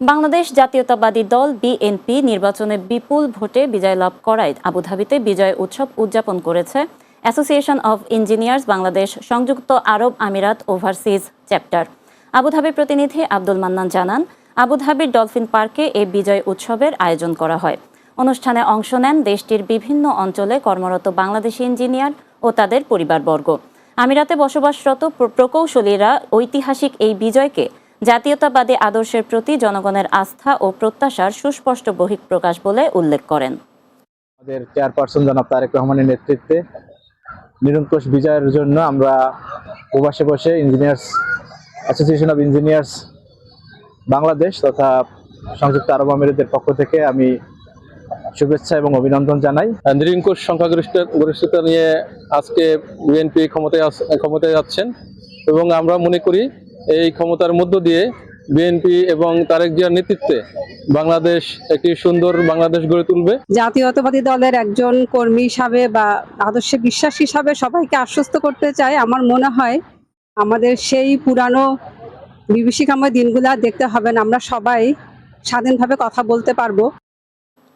বাংলাদেশ জাতীয়তাবাদী দল বিএনপি নির্বাচনে বিপুল ভোটে বিজয় লাভ করায় আবুধাবিতে বিজয় উৎসব উদযাপন করেছে অ্যাসোসিয়েশন অব ইঞ্জিনিয়ার্স বাংলাদেশ সংযুক্ত আরব আমিরাত ওভারসিজ চ্যাপ্টার। আবুধাবির প্রতিনিধি আব্দুল মান্নান জানান, আবুধাবির ডলফিন পার্কে এই বিজয় উৎসবের আয়োজন করা হয়। অনুষ্ঠানে অংশ নেন দেশটির বিভিন্ন অঞ্চলে কর্মরত বাংলাদেশি ইঞ্জিনিয়ার ও তাদের পরিবারবর্গ। আমিরাতে বসবাসরত প্রকৌশলীরা ঐতিহাসিক এই বিজয়কে জাতীয়তাবাদী আদর্শের প্রতি জনগণের আস্থা ও প্রত্যাশার সুস্পষ্ট বহিঃপ্রকাশ বলে উল্লেখ করেন। আমাদের চেয়ারপারসন জনাব তারেক রহমানের নেতৃত্বে নিরঙ্কুশ বিজয়ের জন্য আমরা প্রবাসে বসে engineers association of engineers Bangladesh তথা সংযুক্ত আরব আমিরাতের পক্ষ থেকে আমি শুভেচ্ছা এবং অভিনন্দন জানাই। নিরঙ্কুশ সংখ্যাগরিষ্ঠতা নিয়ে আজকে বিএনপি ক্ষমতায় যাচ্ছেন এবং আমরা মনে করি এই ক্ষমতার মধ্য দিয়ে বিএনপি এবং তারেক জিয়ার নেতৃত্বে বাংলাদেশ একটি সুন্দর বাংলাদেশ গড়ে তুলবে। জাতীয়তাবাদী দলের একজন কর্মী হিসাবে বা আদর্শে বিশ্বাস হিসাবে সবাইকে আশ্বস্ত করতে চাই, আমার মনে হয় আমাদের সেই পুরানো বিভীষিকাময় দিনগুলা দেখতে হবে না, আমরা সবাই স্বাধীনভাবে কথা বলতে পারবো।